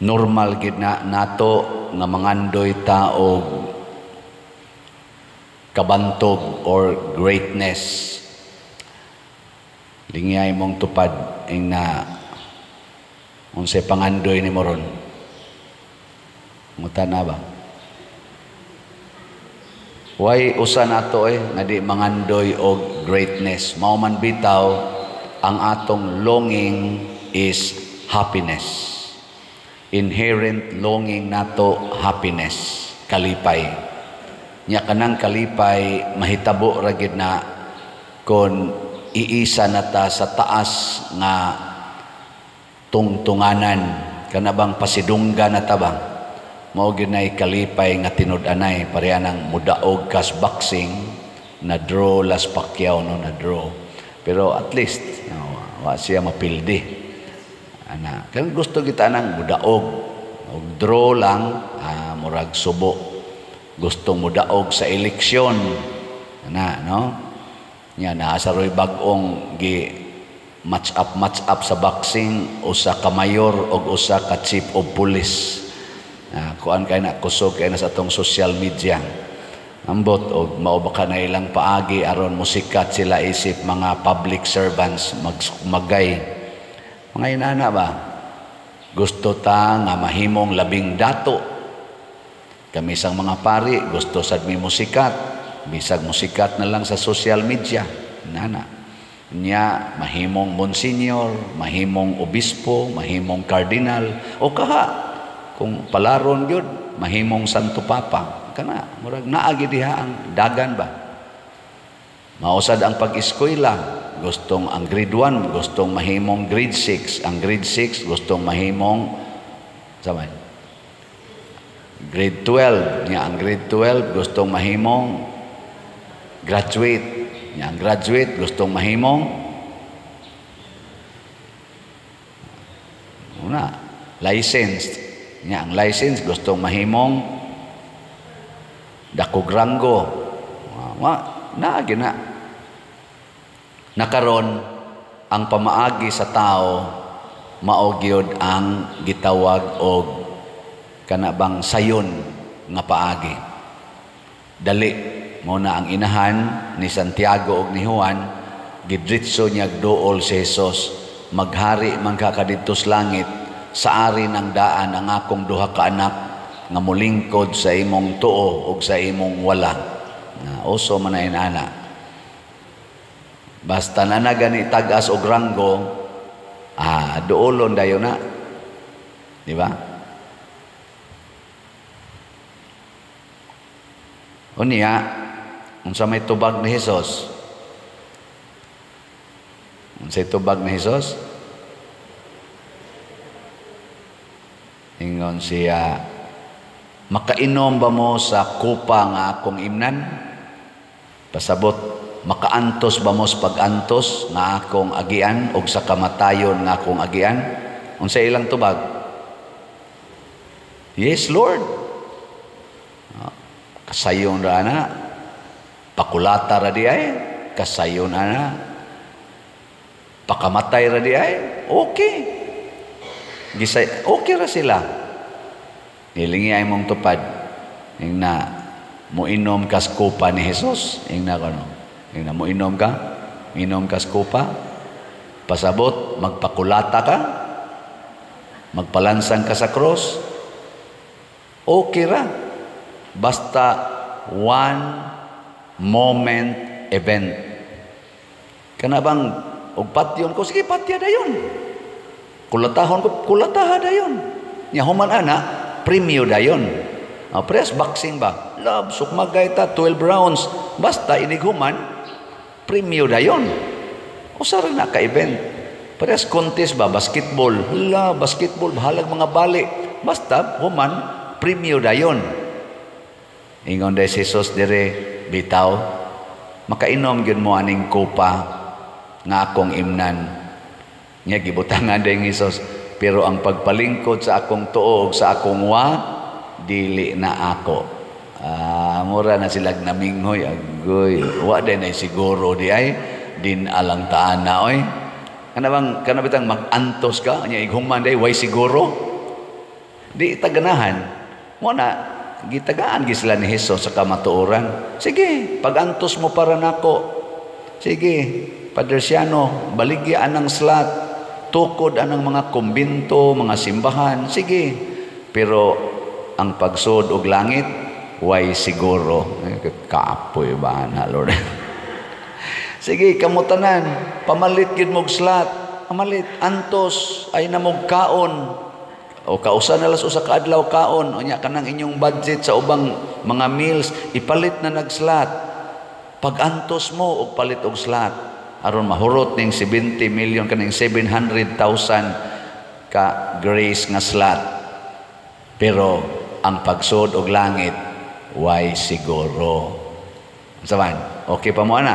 normal gid na nato nga mangandoy ta og kabantog or greatness. Lingay mong tupad ing na unsay pangandoy ni moron. Muta na ba? Why usa nato nga di mangandoy og greatness? Mao man bitaw ang atong longing is happiness. Inherent longing nato happiness, kalipay. Nya kanang kalipay mahitabo ra gid na kon iisa nata sa taas nga tungtunganan kana bang pasidungga nata bang mao gid nay kalipay nga tinud-anay pareha nang mudaog kas boxing na draw Las Pacquiao no na draw, pero at least wa siya mapildi. Ana, kan gusto kita nang mudaog og draw lang, murag subo. Gusto mudaog sa eleksyon. Ana, no? Nya naa sa roy bag-ong gi match up sa boxing usa ka mayor og usa ka chief of police. Kuan kay na kusog kay na sa tong social media. Ambot og mao baka na ilang paagi aron musikat sila isip mga public servants magay. Mga inana ba? Gusto ta nga mahimong labing dato. Kami sang mga pari, gusto sad mi musikat. Bisag musikat na lang sa social media. Nana. Nya, mahimong monsignor, mahimong obispo, mahimong kardinal. O kaha, kung palaron yun, mahimong santo papa. Kana, murag naagi diha ang dagan ba? Mausad ang pag-eskwela. Gustong ang grade 1, gustong mahimong grade 6. Ang grade 6, gustong mahimong sabay. Grade 12, niya ang grade 12, gustong mahimong graduate. Niya ang graduate, gustong mahimong licensed. Niya ang license, gustong mahimong dakog ranggo. Naagi na. Nakaron ang pamaagi sa tao mao gyud ang gitawag og kanabang sayon nga paagi. Dali mo na ang inahan ni Santiago ug ni Juan gidritso niya duol si Jesus, maghari man ka kadidto sa langit, sa ari ng daan ang akong duha ka anak nga mulingkod sa imong tuo ug sa imong wala. Na uso man na inana. Basta na gani tagas og ranggo, duolon dayon na. Di ba? Unya, unsa may tubag ni Jesus? Unsay tubag ni Jesus? Ingon siya, makainom ba mo sa kupa nga akong imnan? Pasabot, makaantos ba mo sa pag-antos nga akong agian o sa kamatayon nga akong agian? Unsay ilang tubag? Yes, Lord. Kasayon ra na. Pakulata ra di ay. Kasayon na. Pakamatay ra di ay. Okay. Okay ra sila. Nilingi ay mong tupad. Yung na, muinom kas kupa ni Jesus. Yung na kano. Yung na, muinom ka. Minom kas kupa. Pasabot, magpakulata ka. Magpalansang ka sa cross. Okay ra. Basta one moment event. Kana bang og patyon ko, sige patya dayon. Kulatahon ko, kulataha dayon. Nya human ana, premyo dayon. Press boxing ba? Love, sukmagay ta 12 rounds. Basta inighuman, premyo dayon. Usa ra na ka event. Press contest ba? Basketball. Hala, basketball, bahalag mga bali. Basta human, premyo dayon. Ingon day si Jesus dire bitaw, makainom gyud mo aning kupa nga akong imnan. Nya gibutangan day ni Jesus, pero ang pagpalingkod sa akong tuo ug sa akong wa dili na ako. Mura na sila naminghoy, agoy. Wa day na siguro di ay din alang taan na oy. Kana bitang mag-antos ka nya ighuman day way siguro. Di itaganahan. Muna, gitagaan gisla ni Hesus sa kamatuoran. Sige, pagantos mo para nako. Sige, Padre Siano, baligya anang slot, tukod anang mga kumbinto, mga simbahan. Sige. Pero ang pagsud og langit, way siguro. Kaapoy ba na, Lord? Sige, kamutanan, pamalit gid mog slot. Pamalit, antos, ay na mog kaon. O kausa na las usa ka adlaw kaon. O nya kanang inyong budget sa ubang mga meals, ipalit na nag-slot. Pag-antos mo, og palit og slot. Aron mahurot ning 70 million kaning 700,000 ka grace nga slot. Pero ang pagsud og langit, why siguro. Saban, okay pa mo ana?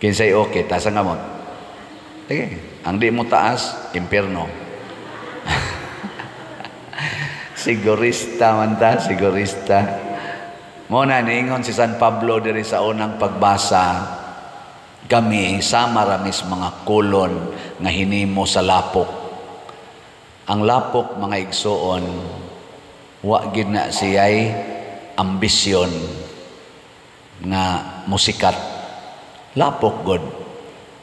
Kinsay okay, taas ang gamot. Sige, ang di mo taas, impyerno. Sigurista man ta, sigurista. Muna niingon si San Pablo diri sa unang pagbasa, kami sama ramis mga kulon nga hinimo sa lapok. Ang lapok, mga igsoon, wa gid na siya'y ambisyon nga musikat. Lapok god.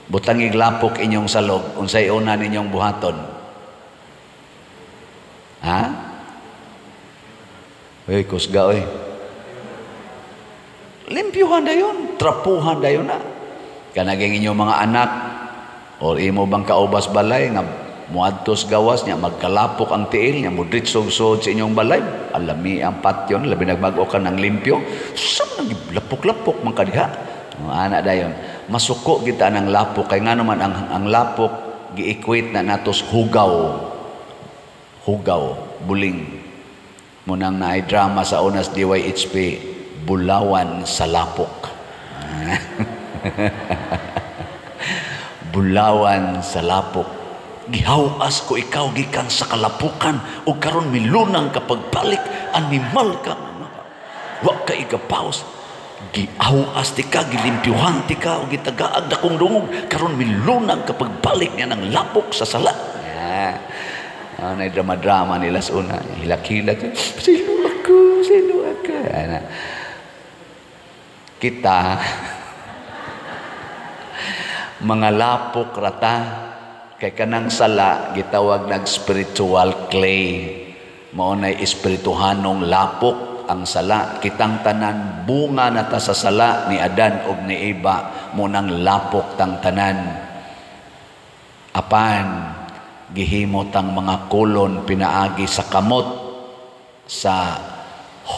Butangig lapok inyong salog, unsay una ninyong buhaton? Ha? Uy, kusga oy. Limpyuhan dayon, trapuhan dayon na. Kanaging inyong mga anak, o imo bang kaubas balay nga muadtos gawas niya, magkalapok ang tiil niya, mudritsog-sod sa inyong balay, alami ang patyon, labi nagbago ka ng limpyo, saan lapok-lapok man kadiha? Anak dayon, masuko kita ng lapok, kay nga naman ang lapok, gi-equate na natos hugaw, buling. Munang naay drama sa unas DYHP, Bulawan sa Lapok. Bulawan sa Lapok. Gihawas ko ikaw gikan sa kalapukan o karon milunang kapag balik, animal ka. Wa ka igapaus. Giawas ti ka, gilimpyuhan ti ka, o gitagaag na kong dungog, karon milunang kapag balik niya ng lapok sa sala. Na drama-drama nila sa una. Hilak-hilak. Sino ako? Kita, mga lapok rata, kay kanang sala, gitawag nag spiritual clay. Maunay espirituhanong lapok ang sala. Kitang tanan, bunga na ta sa sala ni Adan o ni Eva, munang lapok tang tanan. Apan, gihimot ang mga kulon pinaagi sa kamot sa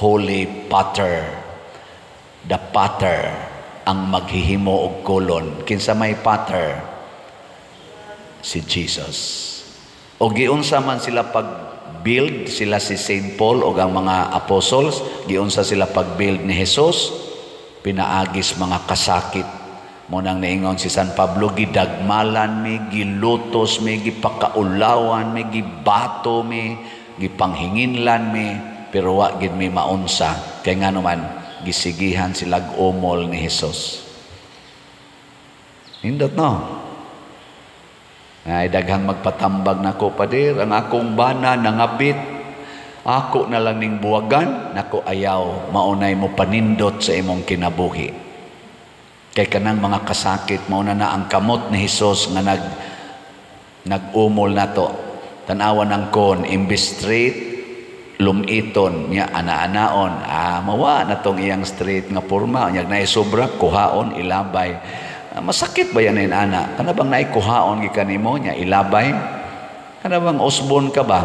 holy potter. The potter ang maghihimo og kulon. Kinsa may potter? Si Jesus. O giunsa man sila pag-build, sila si St. Paul o ang mga apostles, giunsa sila pag-build ni Jesus, pinaagis mga kasakit. Munang naingon si San Pablo, gidagmalan mi, gilutos mi, gipakaulawan mi, gibato mi, gipanghinginlan mi, pero wa gid mi maunsa. Kay nga naman, gisigihan sila umol ni Jesus. Hindot no? Ay daghang magpatambag nako, Pader, ang akong bana nangabit, ako na lang ning buwagan, nako ayaw, maunay mo panindot sa imong kinabuhi. Kay kanang mga kasakit, mauna na ang kamot ni Jesus nga nag-umol na to. Tanawan ng kon, imbis straight, lumiton niya, ana-anaon. Mawa na tong iyang straight nga porma. Nyag na sobra, kuhaon, ilabay. Masakit ba yan ana? Kana bang naikuhaon gikan nimo niya, ilabay? Kana bang usbon ka ba?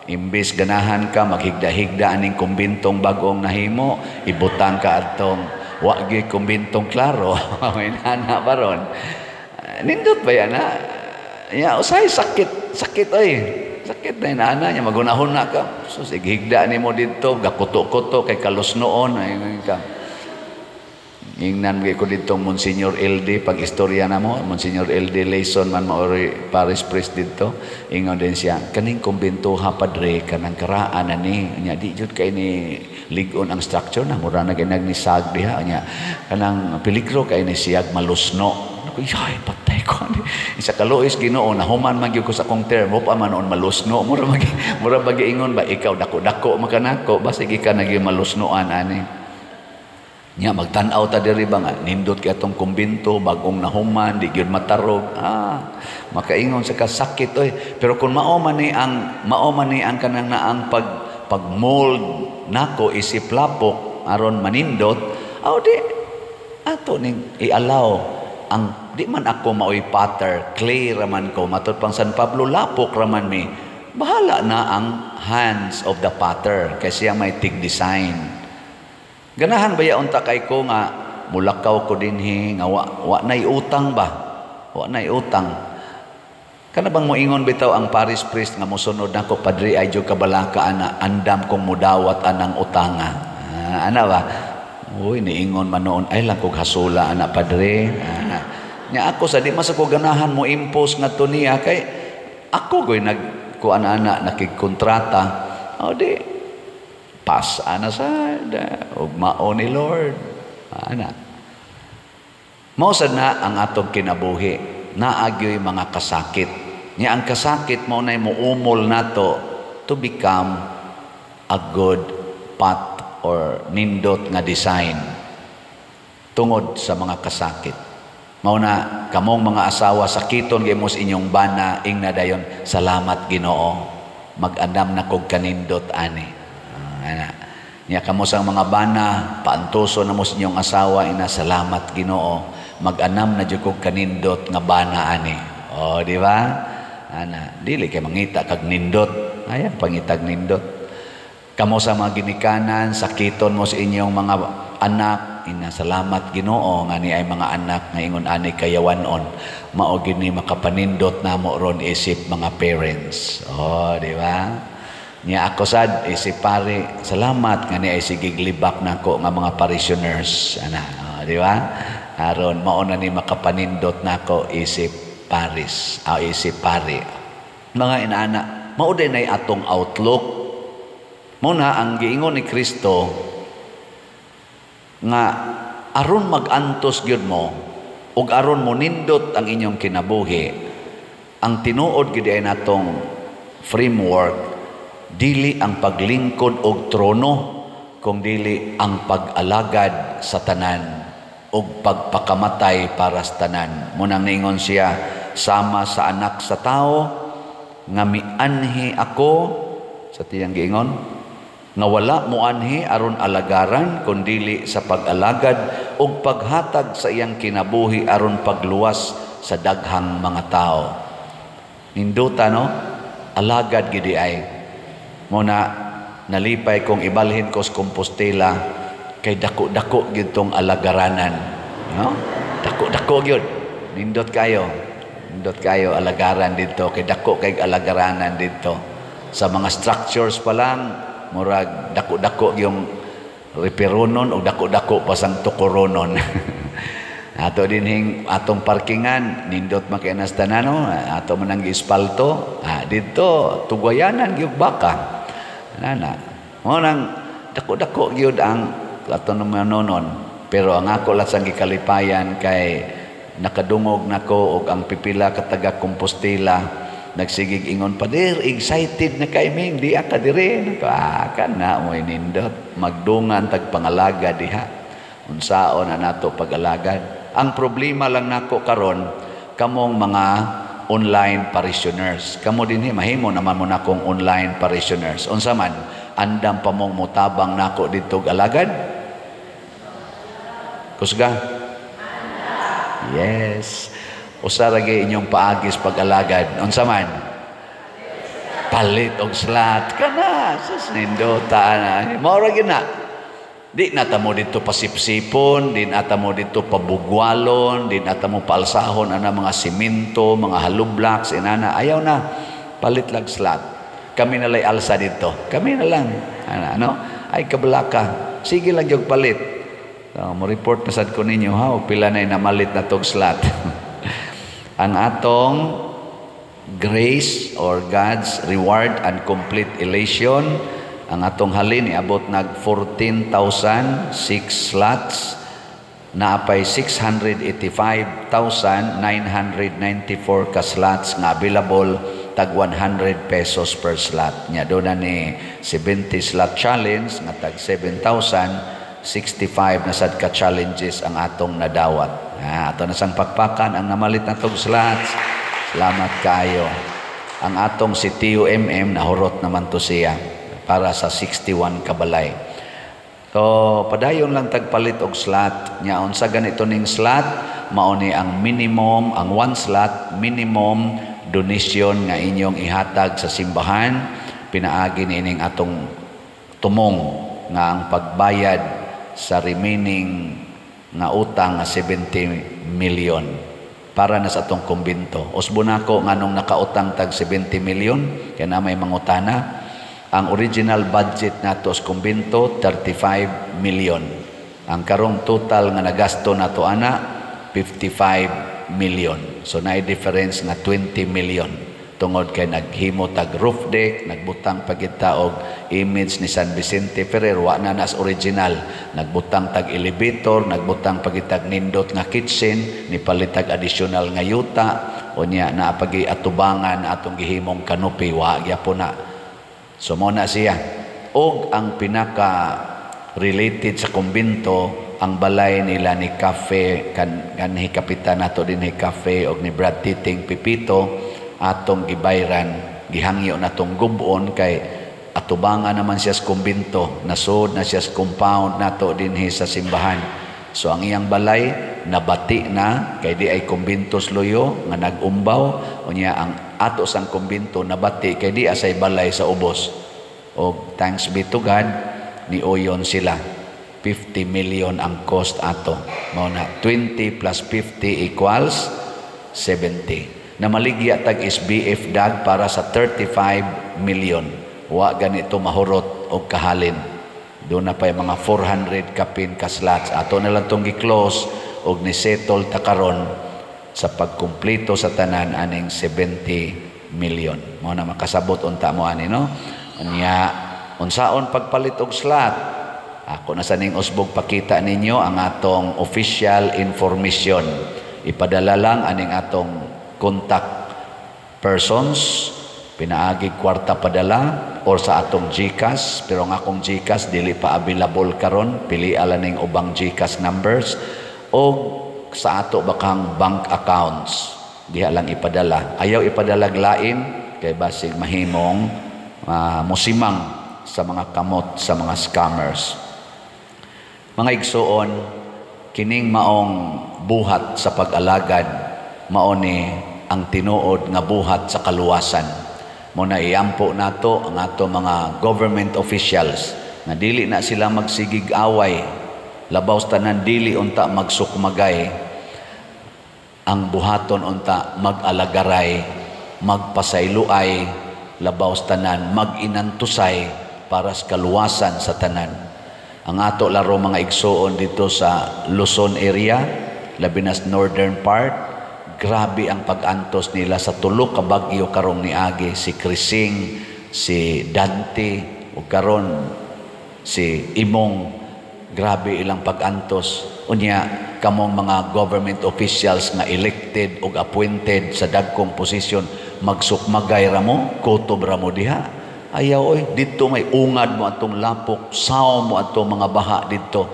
Imbis ganahan ka, maghigda-higda aning kumbintong bagong nahimo, ibutan ka atong wagi kumbintong klaro. May nana ba ron? Nindot ba yan, ha? Usay, sakit oy. Sakit na inana niya, magunahon na ka. So, higda ni mo dito, gakuto-kuto, kay kalos noon. Ay ka. Ingnan ko dito, Monsignor LD, pag istorya na mo, Monsignor LD Layson, man maori Paris Priest dito, ingon din siya, kaning kumbinto ha, Padre, kanang karaan na ni, niya, di jud kay ni ligon ang structure na, mura na ginag ni sag diha, niya, kanang peligro kay ni siyag malusno. Ako, yay, patay Isa ka luis Ginoo nahuman man gyud ko sa kong term pa man on malusno mura ingon ba ikaw dako makanako basta ka naging malusnoan ani nya magtan-aw ta diri ba nga nindot kay atong kumbinto bagong nahuman di gyud matarog makaingon sa kasakit oy pero kung mao man ni ang kanang naang pagmold nako isip lapok aron manindot di ato ning i-allow ang di man ako maoy pattern clay raman ko matud pang San Pablo lapok raman mi bahala na ang hands of the potter kasi siya may tig design ganahan ba ya unta kay ko nga mulakaw ko dinhi nga wa nay utang ba wa nay utang kana bang moingon bitaw ang parish priest nga mosunod nako padri ay jud kabalaka ana andam kong mudawat anang utanga ana ba uy niingon man noon ay lang kog hasula ana padre nya ako sa di mas ako ganahan mo impose nga to niya kay ako goy nagkuan ana nakigkontrata di pas ana sa ug mao ni Lord ana mao sad na ang atong kinabuhi naagyoy mga kasakit nya ang kasakit mao nay muumol nato to become a good path or nindot nga design tungod sa mga kasakit mao na kamong mga asawa sakiton gyud mo sa inyong bana ingna dayon salamat Ginoo mag-andam na kog kanindot ani ana nya kamo sang mga bana paantuso na mo sa inyong asawa ina salamat Ginoo mag-anam na jud kog kanindot nga bana ani di ba ana dili kay mangita kag nindot ayan pangitag nindot kamo sa mga ginikanan sakiton mo sa inyong mga anak ina salamat Ginoo nga ni ay mga anak nga ingon ani kayawanon mao gini makapanindot namo ron isip mga parents di ba niya ako sad isip pare salamat nga ni ay sigiglibak nako nga mga parishioners ana di ba aron mao na ni makapanindot nako isip paris isip pare mga inaana mao din ay atong outlook muna ang giingon ni Kristo nga aron magantos gyud mo ug aron mo nindot ang inyong kinabuhi ang tinuod gid ay natong framework dili ang paglingkod og trono kung dili ang pag-alagad sa tanan ug pagpakamatay para sa tanan munang niingon siya sama sa anak sa tao nga mianhi ako sa tiyang giingon nga wala muanhi aron alagaran kundili sa pag-alagad ug paghatag sa iyang kinabuhi aron pagluwas sa daghang mga tao. Ninduta no? Alagad gidi ay. Muna nalipay kong ibalhin ko sa Compostela kay dako-dako gyud tong alagaranan, no? Dako-dako gyud. Nindot kayo alagaran dito kay dako kay alagaranan dito. Sa mga structures pa lang murag dako-dako yung reperonon o dako-dako pasang tukoronon. Ato dinhing atong parkingan nindot makianas tanano ato manang ispalto dito tugayanan gyud baka ana mo nang dako-dako gyud ang ato nonon pero ang ako lasang gikalipayan kay nakadungog nako og ang pipila ka taga Compostela nagsigig ingon pader excited na kay ming di ka dire kana mo nindot magdungan tag pangalaga diha unsaon na nato pag-alagad ang problema lang nako karon kamong mga online parishioners kamo dinhi mahimo naman mo nakong online parishioners unsa man andam pa mong mutabang nako dito alagad kusga yes usa ra gyud inyong paagis pag-alagad unsa man palit og slat kana sus nindota na mao ra gyud na di na ta mo dito pasipsipon di na ta mo dito pabugwalon di na ta mo paalsahon ana mga simento mga hollow blocks inana ayaw na palit lag slat kami na lay alsa dito kami na lang ano ay kabalaka sige lang gyud palit mo report na sad ko ninyo ha pila na namalit na tog slat ang atong grace or God's reward and complete elation ang atong halin iabot nag 14,006 slots naapay 685,994 ka slots nga available, tag 100 pesos per slot. Nya doon na ni 70 slot challenge nga tag 7,000, 65 na sad ka challenges ang atong nadawat. Ato na sang pakpakan ang namalit na tong slots. Salamat kayo. Ang atong si TUMM nahurot naman to siya para sa 61 kabalay. So, padayon lang tagpalit og slot. Nya unsa ganito ning slot, mao ni ang minimum, ang one slot minimum donation nga inyong ihatag sa simbahan. Pinaagi niining atong tumong nga ang pagbayad sa remaining nga utang nga 70 million para na sa atong kumbinto. Usbo nako nganong nakautang tag 70 million kaya na may mangutana. Ang original budget nato sa kumbinto 35 million. Ang karong total nga nagasto nato ana 55 million. So naay difference nga 20 million. Tungod kay naghimo tag roof deck, nagbutang pagita og image ni San Vicente Ferrer, wa na nas original. Nagbutang tag elevator, nagbutang pagitag nindot nga kitchen, ni palitag additional nga yuta, o niya na pagi atubangan atong gihimong kanopi, wa gyapon na. So mo na siya. Og ang pinaka related sa kumbinto, ang balay nila ni Cafe, kanhi kapitan nato din ni Cafe og ni Brad Titing Pipito, atong gibayran, gihangyo natong gubon kay atubangan naman siya sa kumbinto, nasod na siya sa compound nato dinhi sa simbahan. So ang iyang balay nabati na kay di ay kumbintos loyo nga nagumbaw, unya ang ato sang kumbinto nabati kay di asay balay sa ubos. Og thanks be to God, ni oyon sila. 50 million ang cost ato. Mao na 20 plus 50 equals 70. Na maligya tag SBF dag para sa 35 million. Wa ganito mahurot o kahalin. Doon na pa yung mga 400 kapin ka slots. Ato na lang itong gi-close o ni-settle takaron sa pagkumplito sa tanan aning 70 million. Mo na makasabot unta mo ani, no? Unya, unsaon pagpalit og slot? Ako na sa ning usbog pakita ninyo ang atong official information. Ipadala lang aning atong contact persons, pinaagi kwarta padala or sa atong GCash, pero ang akong GCash dili pa available karon, pili ala ning ubang GCash numbers o sa ato bakang bank accounts diha lang ipadala. Ayaw ipadala lain kay basig mahimong musimang sa mga kamot sa mga scammers. Mga igsuon, kining maong buhat sa pag-alagad mao ni ang tinuod nga buhat sa kaluwasan. Muna iampo nato ang ato mga government officials nga dili na sila magsigig away, labaw tanan dili unta magsukmagay, ang buhaton unta mag-alagaray, magpasayloay, labaw tanan mag-inantusay para sa kaluwasan sa tanan. Ang ato laro mga igsoon dito sa Luzon area, labi na northern part, grabe ang pag-antos nila sa tulo ka bagyo karong niagi, si Krising, si Dante, o karon si Imong. Grabe ilang pag-antos. Unya, kamong mga government officials nga elected o appointed sa dagkong posisyon, magsukmagay ramo, kutob ramo diha. Ayaw, oy, dito may ungad mo atong lapok, saw mo atong mga baha dito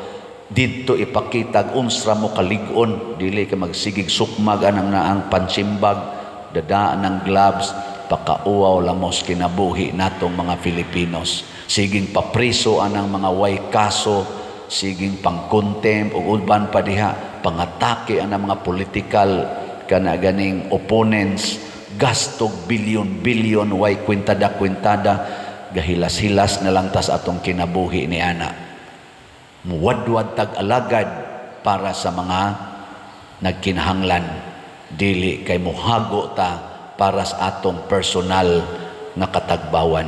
ipakita unsra mo kaligon, dili ka magsigig sukmag anang naang pansimbag, dadaan ng gloves, pakauaw lamos kinabuhi natong mga Filipinos. Siging papriso anang mga way kaso, siging pangkontempt o uban pa diha, pangatake anang mga political kana ganing opponents, gastog bilyon-bilyon, way kwintada-kwintada, gahilas-hilas na lang tas atong kinabuhi ni ana. Muwadwad tag-alagad para sa mga nagkinahanglan, dili kay muhago ta para sa atong personal na katagbawan.